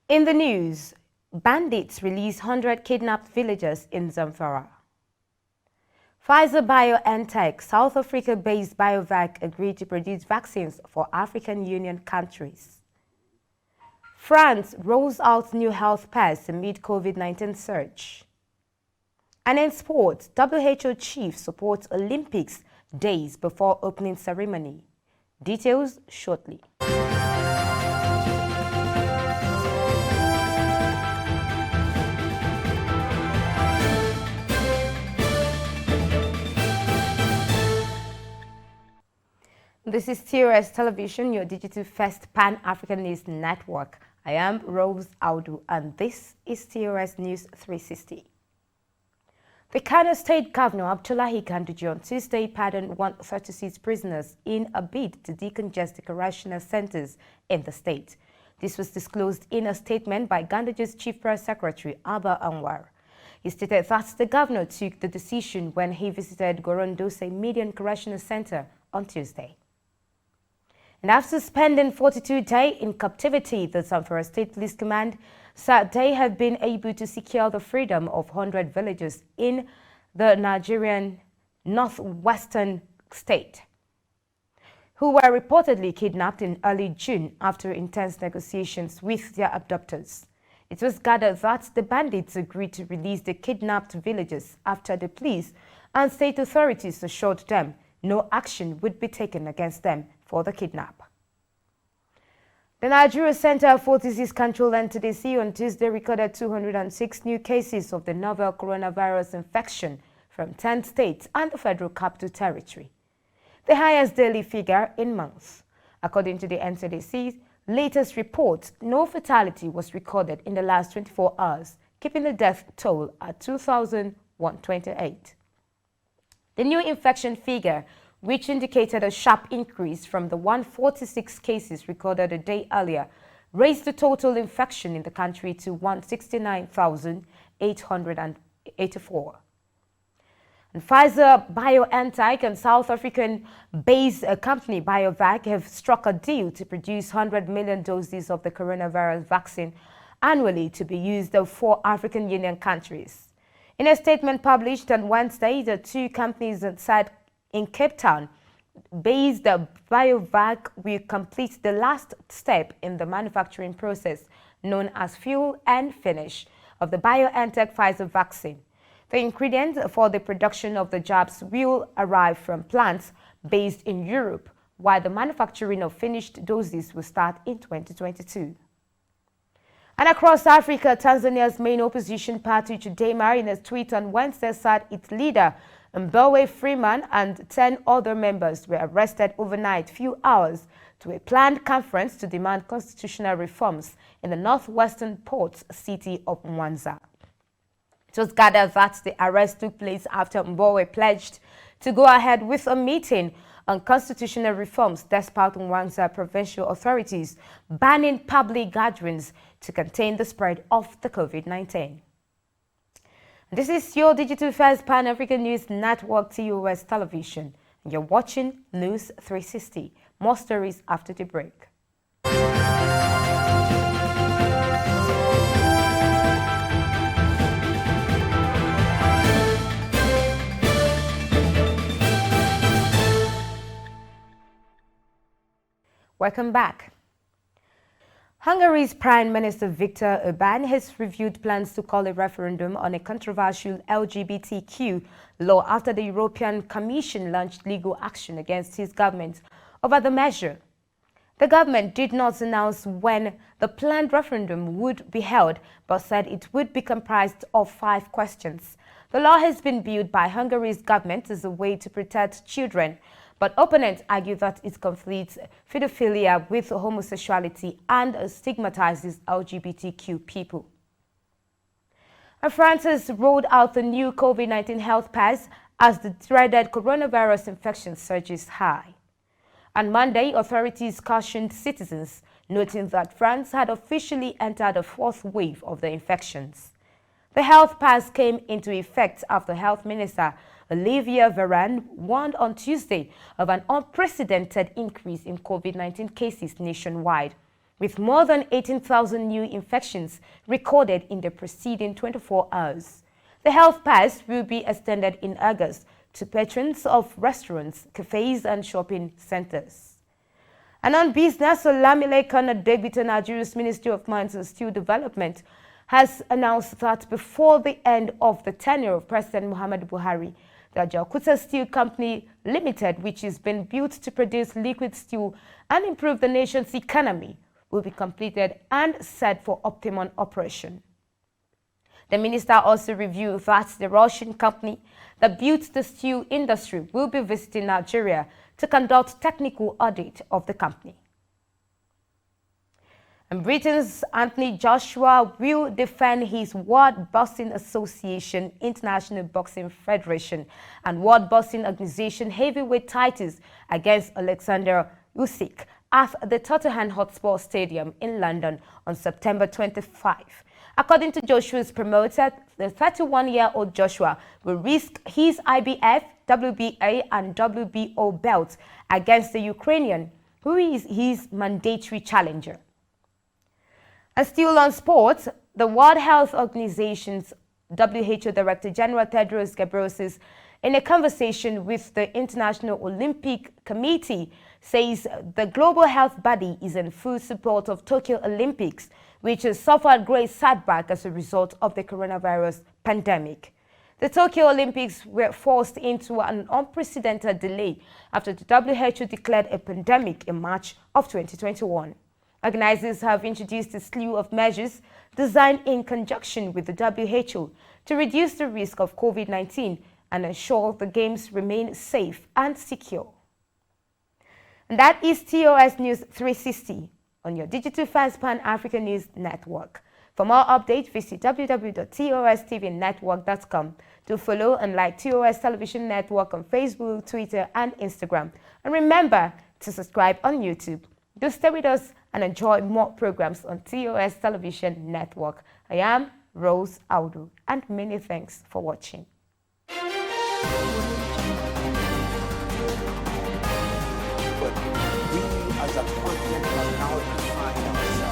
In the news, bandits release 100 kidnapped villagers in Zamfara. Pfizer-BioNTech, South Africa-based BioVac, agreed to produce vaccines for African Union countries. France rolls out new health pass amid COVID-19 surge. And in sports, WHO chief supports Olympics days before opening ceremony. Details shortly. This is TOS Television, your digital-first Pan-African News Network. I am Rose Audu, and this is TOS News 360. The Kano State Governor Abdullahi Ganduje on Tuesday pardoned 136 prisoners in a bid to decongest the correctional centers in the state. This was disclosed in a statement by Ganduje's Chief Press Secretary, Abba Anwar. He stated that the governor took the decision when he visited Gorondose Median Correctional Center on Tuesday. And after spending 42 days in captivity, the Zamfara State Police Command said they have been able to secure the freedom of 100 villages in the Nigerian northwestern state, who were reportedly kidnapped in early June after intense negotiations with their abductors. It was gathered that the bandits agreed to release the kidnapped villagers after the police and state authorities assured them no action would be taken against them for the kidnap. The Nigeria Center for Disease Control and CDC on Tuesday recorded 206 new cases of the novel coronavirus infection from 10 states and the Federal Capital Territory, the highest daily figure in months. According to the NCDC's latest report, no fatality was recorded in the last 24 hours, keeping the death toll at 2,128. The new infection figure, which indicated a sharp increase from the 146 cases recorded a day earlier, raised the total infection in the country to 169,884. And Pfizer-BioNTech and South African-based company BioVac have struck a deal to produce 100 million doses of the coronavirus vaccine annually to be used for African Union countries. In a statement published on Wednesday, the two companies said in Cape Town, based BioVac will complete the last step in the manufacturing process known as fill and finish of the BioNTech Pfizer vaccine. The ingredients for the production of the jabs will arrive from plants based in Europe, while the manufacturing of finished doses will start in 2022. And across Africa, Tanzania's main opposition party, Chadema, in a tweet on Wednesday said its leader, Mbowe Freeman, and 10 other members were arrested overnight few hours to a planned conference to demand constitutional reforms in the northwestern port city of Mwanza. It was gathered that the arrest took place after Mbowe pledged to go ahead with a meeting on constitutional reforms despite Mwanza provincial authorities banning public gatherings to contain the spread of the COVID-19. This is your digital-first Pan-African News Network, TOS Television, and you're watching News 360. More stories after the break. Welcome back. Hungary's Prime Minister Viktor Orbán has reviewed plans to call a referendum on a controversial LGBTQ law after the European Commission launched legal action against his government over the measure. The government did not announce when the planned referendum would be held, but said it would be comprised of 5 questions. The law has been viewed by Hungary's government as a way to protect children, but opponents argue that it conflicts pedophilia with homosexuality and stigmatizes LGBTQ people. And France has rolled out the new COVID-19 health pass as the dreaded coronavirus infection surges high. On Monday, authorities cautioned citizens, noting that France had officially entered a 4th wave of the infections. The health pass came into effect after Health Minister Olivier Véran warned on Tuesday of an unprecedented increase in COVID-19 cases nationwide. with more than 18,000 new infections recorded in the preceding 24 hours. The health pass will be extended in August to patrons of restaurants, cafes and shopping centers. And on business, Olamide Kano, Deputy Nigeria's Ministry of Mines and Steel Development, has announced that before the end of the tenure of President Muhammadu Buhari, the Ajaokuta Steel Company Limited, which is being built to produce liquid steel and improve the nation's economy, will be completed and set for optimum operation. The minister also revealed that the Russian company that built the steel industry will be visiting Nigeria to conduct technical audit of the company. And Britain's Anthony Joshua will defend his World Boxing Association, International Boxing Federation, and World Boxing Organization heavyweight titles against Alexander Usyk at the Tottenham Hotspur Stadium in London on September 25. According to Joshua's promoter, the 31-year-old Joshua will risk his IBF, WBA and WBO belts against the Ukrainian, who is his mandatory challenger. And still on sports, the World Health Organization's WHO Director General Tedros Ghebreyesus, in a conversation with the International Olympic Committee, says the global health body is in full support of Tokyo Olympics, which has suffered great setback as a result of the coronavirus pandemic. The Tokyo Olympics were forced into an unprecedented delay after the WHO declared a pandemic in March of 2021. Organizers have introduced a slew of measures designed in conjunction with the WHO to reduce the risk of COVID-19 and ensure the games remain safe and secure. And that is TOS News 360 on your digital fast Pan-African News Network. For more updates, visit www.tostvnetwork.com. Do follow and like TOS Television Network on Facebook, Twitter, and Instagram. And remember to subscribe on YouTube. Do stay with us and enjoy more programs on TOS Television Network. I am Rose Audu, and many thanks for watching. But we as a continent are now defining ourselves.